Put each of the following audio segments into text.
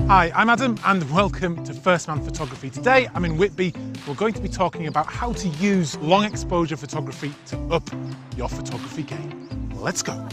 Hi, I'm Adam and welcome to First Man Photography. Today I'm in Whitby. We're going to be talking about how to use long exposure photography to up your photography game. Let's go.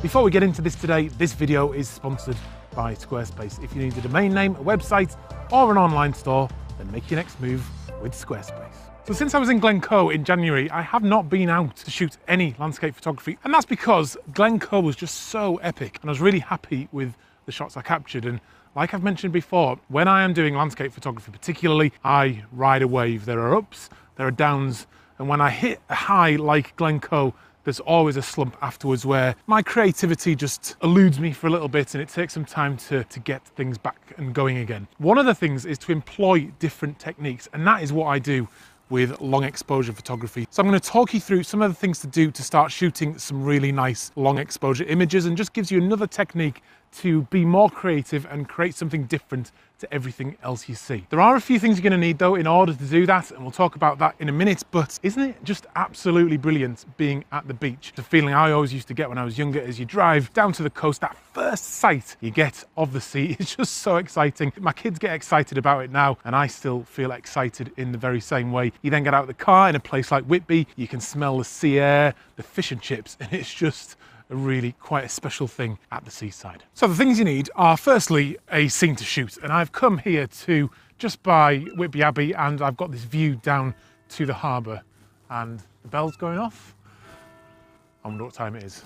Before we get into this today, this video is sponsored by Squarespace. If you need a domain name, a website, or an online store, then make your next move with Squarespace. So since I was in Glencoe in January, I have not been out to shoot any landscape photography, and that's because Glencoe was just so epic, and I was really happy with the shots I captured. And like I've mentioned before, when I am doing landscape photography particularly, I ride a wave. There are ups, there are downs, and when I hit a high like Glencoe, there's always a slump afterwards where my creativity just eludes me for a little bit and it takes some time to get things back and going again. One of the things is to employ different techniques, and that is what I do with long exposure photography. So I'm going to talk you through some of the things to do to start shooting some really nice long exposure images, and just gives you another technique to be more creative and create something different to everything else you see. There are a few things you're going to need though in order to do that, and we'll talk about that in a minute, but isn't it just absolutely brilliant being at the beach? The feeling I always used to get when I was younger as you drive down to the coast, that first sight you get of the sea is just so exciting. My kids get excited about it now, and I still feel excited in the very same way. You then get out of the car in a place like Whitby, you can smell the sea air, the fish and chips, and it's just really quite a special thing at the seaside. So the things you need are firstly a scene to shoot, and I've come here to just by Whitby Abbey and I've got this view down to the harbour, and the bell's going off. I wonder what time it is.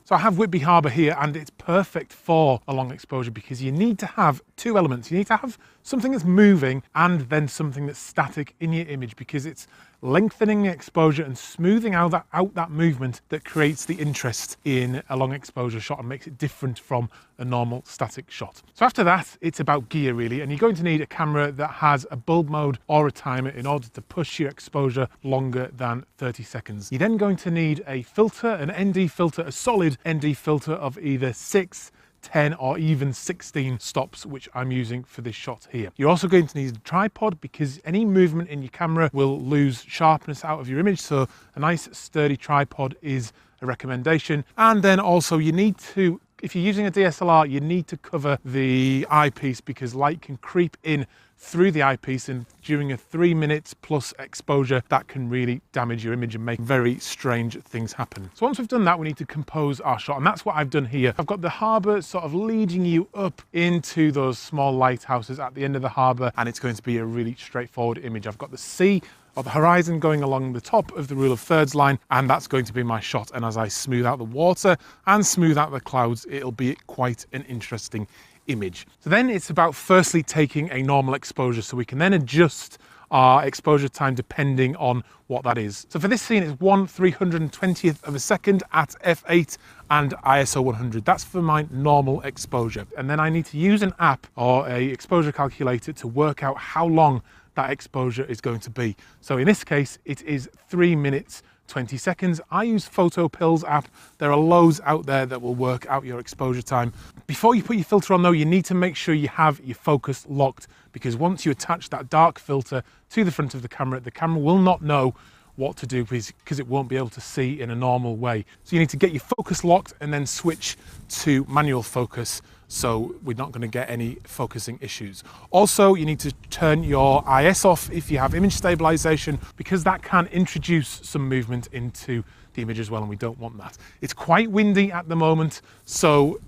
So I have Whitby Harbour here, and it's perfect for a long exposure because you need to have two elements. You need to have something that's moving and then something that's static in your image, because it's lengthening the exposure and smoothing out that movement that creates the interest in a long exposure shot and makes it different from a normal static shot. So after that, it's about gear really, and you're going to need a camera that has a bulb mode or a timer in order to push your exposure longer than 30 seconds. You're then going to need a filter, an ND filter, a solid ND filter of either 6, 10 or even 16 stops, which I'm using for this shot here. You're also going to need a tripod because any movement in your camera will lose sharpness out of your image, so a nice sturdy tripod is a recommendation. And then also you need to, if you're using a DSLR, you need to cover the eyepiece because light can creep in through the eyepiece, and during a 3 minutes plus exposure that can really damage your image and make very strange things happen. So once we've done that, we need to compose our shot, and that's what I've done here. I've got the harbour sort of leading you up into those small lighthouses at the end of the harbour, and it's going to be a really straightforward image. I've got the sea or the horizon going along the top of the rule of thirds line, and that's going to be my shot. And as I smooth out the water and smooth out the clouds, it'll be quite an interesting image. So then it's about firstly taking a normal exposure, so we can then adjust our exposure time depending on what that is. So for this scene, it's 1/320th of a second at f8 and ISO 100. That's for my normal exposure. And then I need to use an app or a exposure calculator to work out how long that exposure is going to be. So in this case, it is 3 minutes 20 seconds. I use PhotoPills app. There are loads out there that will work out your exposure time. Before you put your filter on though, you need to make sure you have your focus locked, because once you attach that dark filter to the front of the camera will not know what to do because it won't be able to see in a normal way. So you need to get your focus locked and then switch to manual focus, so we're not going to get any focusing issues. Also, you need to turn your IS off if you have image stabilization, because that can introduce some movement into the image as well, and we don't want that. It's quite windy at the moment, so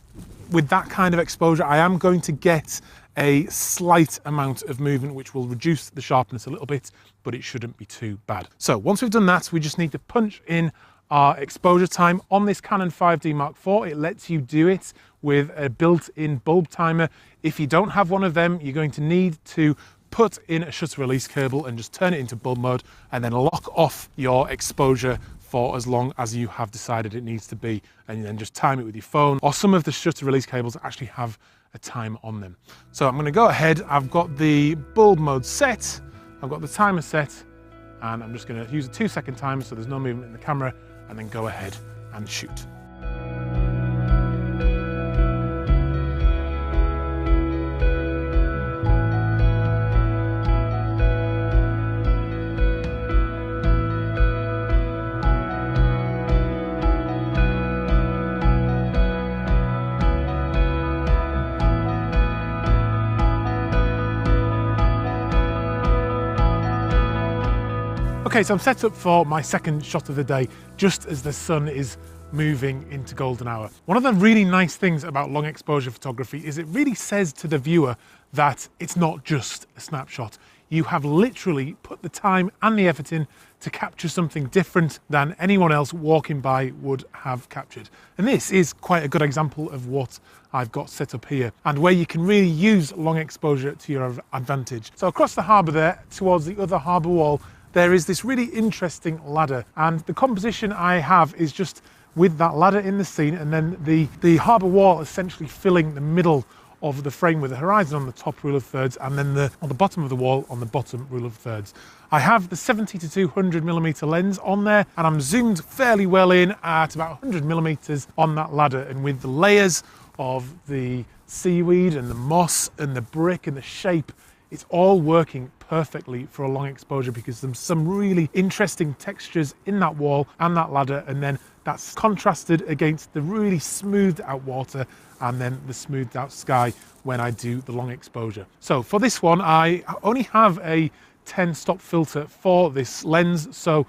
with that kind of exposure, I am going to get a slight amount of movement which will reduce the sharpness a little bit, but it shouldn't be too bad. So once we've done that, we just need to punch in our exposure time on this Canon 5D Mark IV. It lets you do it with a built-in bulb timer. If you don't have one of them, you're going to need to put in a shutter release cable and just turn it into bulb mode and then lock off your exposure for as long as you have decided it needs to be, and then just time it with your phone, or some of the shutter release cables actually have a time on them. So I'm going to go ahead, I've got the bulb mode set, I've got the timer set, and I'm just going to use a 2-second timer so there's no movement in the camera, and then go ahead and shoot. Okay, so I'm set up for my second shot of the day, just as the sun is moving into golden hour. One of the really nice things about long exposure photography is it really says to the viewer that it's not just a snapshot. You have literally put the time and the effort in to capture something different than anyone else walking by would have captured. And this is quite a good example of what I've got set up here, and where you can really use long exposure to your advantage. So across the harbour there, towards the other harbour wall, there is this really interesting ladder, and the composition I have is just with that ladder in the scene, and then the harbour wall essentially filling the middle of the frame with the horizon on the top rule of thirds, and then on the bottom of the wall on the bottom rule of thirds. I have the 70 to 200mm lens on there, and I'm zoomed fairly well in at about 100mm on that ladder, and with the layers of the seaweed and the moss and the brick and the shape, it's all working perfectly for a long exposure, because there's some really interesting textures in that wall and that ladder, and then that's contrasted against the really smoothed out water and then the smoothed out sky when I do the long exposure. So for this one, I only have a 10-stop filter for this lens, so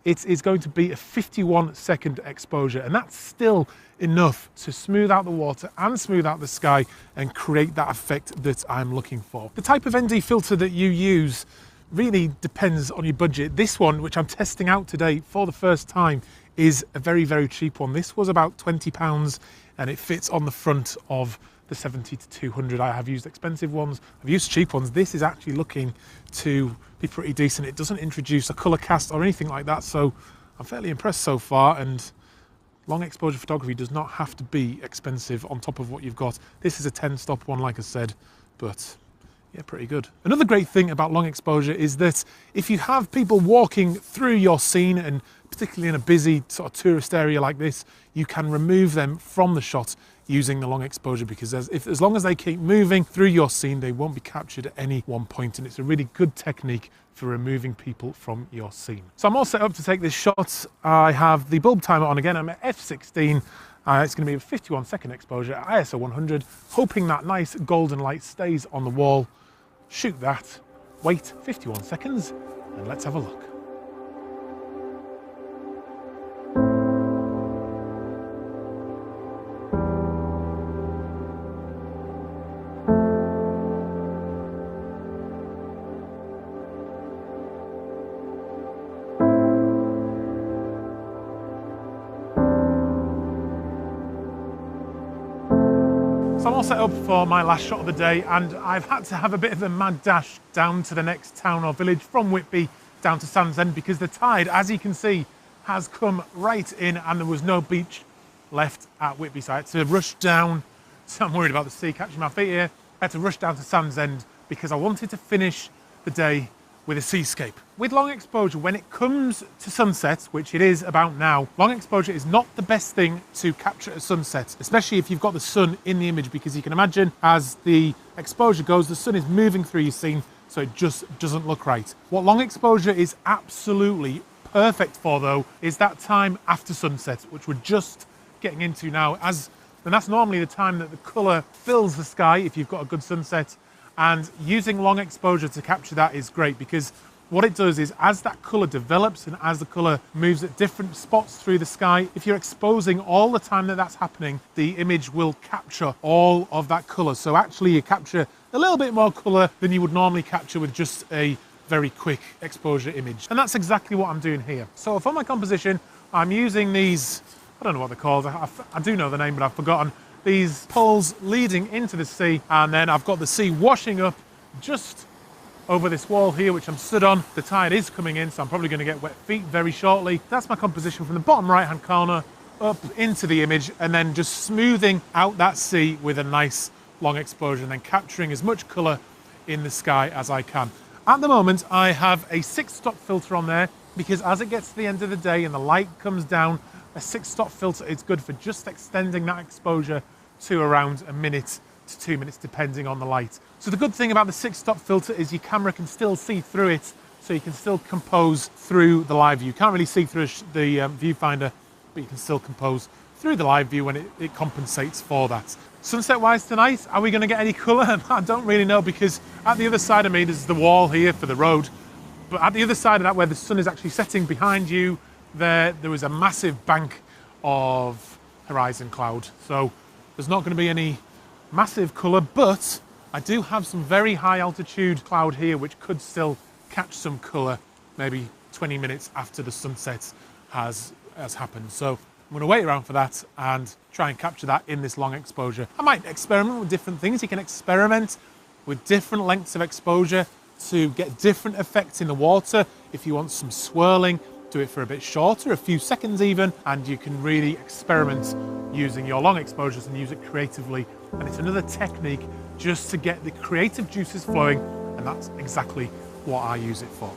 it is going to be a 51-second exposure, and that's still enough to smooth out the water and smooth out the sky and create that effect that I'm looking for. The type of ND filter that you use really depends on your budget. This one, which I'm testing out today for the first time, is a very, very cheap one. This was about £20, and it fits on the front of the 70 to 200. I have used expensive ones, I've used cheap ones. This is actually looking to be pretty decent. It doesn't introduce a colour cast or anything like that, so I'm fairly impressed so far. And long exposure photography does not have to be expensive on top of what you've got. This is a 10-stop one, like I said, but yeah, pretty good. Another great thing about long exposure is that if you have people walking through your scene, and particularly in a busy sort of tourist area like this, you can remove them from the shot using the long exposure, because as long as they keep moving through your scene, they won't be captured at any one point, and it's a really good technique for removing people from your scene. So I'm all set up to take this shot. I have the bulb timer on again. I'm at f16. It's going to be a 51-second exposure at ISO 100, hoping that nice golden light stays on the wall. Shoot that, wait 51 seconds, and let's have a look. So I'm all set up for my last shot of the day, and I've had to have a bit of a mad dash down to the next town or village from Whitby down to Sand's End, because the tide, as you can see, has come right in and there was no beach left at Whitby. So I had to rush down. So I'm worried about the sea catching my feet here. I had to rush down to Sand's End because I wanted to finish the day with a seascape. With long exposure, when it comes to sunsets, which it is about now, long exposure is not the best thing to capture a sunset, especially if you've got the sun in the image, because you can imagine as the exposure goes, the sun is moving through your scene, so it just doesn't look right. What long exposure is absolutely perfect for, though, is that time after sunset, which we're just getting into now, and that's normally the time that the colour fills the sky if you've got a good sunset. And using long exposure to capture that is great, because what it does is, as that colour develops and as the colour moves at different spots through the sky, if you're exposing all the time that that's happening, the image will capture all of that colour. So actually you capture a little bit more colour than you would normally capture with just a very quick exposure image. And that's exactly what I'm doing here. So for my composition, I'm using these, I don't know what they're called, I do know the name, but I've forgotten. These poles leading into the sea, and then I've got the sea washing up just over this wall here, which I'm stood on. The tide is coming in, so I'm probably going to get wet feet very shortly. That's my composition from the bottom right-hand corner up into the image, and then just smoothing out that sea with a nice long exposure and then capturing as much colour in the sky as I can. At the moment, I have a 6-stop filter on there because as it gets to the end of the day and the light comes down, a 6-stop filter is good for just extending that exposure to around a minute to 2 minutes, depending on the light. So the good thing about the 6-stop filter is your camera can still see through it, so you can still compose through the live view. You can't really see through the viewfinder, but you can still compose through the live view when it compensates for that. Sunset-wise tonight, are we going to get any colour? I don't really know, because at the other side of me, there's the wall here for the road, but at the other side of that, where the sun is actually setting behind you, there was a massive bank of horizon cloud. So there's not going to be any massive colour, but I do have some very high altitude cloud here, which could still catch some colour, maybe 20 minutes after the sunset has happened. So I'm going to wait around for that and try and capture that in this long exposure. I might experiment with different things. You can experiment with different lengths of exposure to get different effects in the water. If you want some swirling, do it for a bit shorter, a few seconds even, and you can really experiment using your long exposures and use it creatively. And it's another technique just to get the creative juices flowing, and that's exactly what I use it for.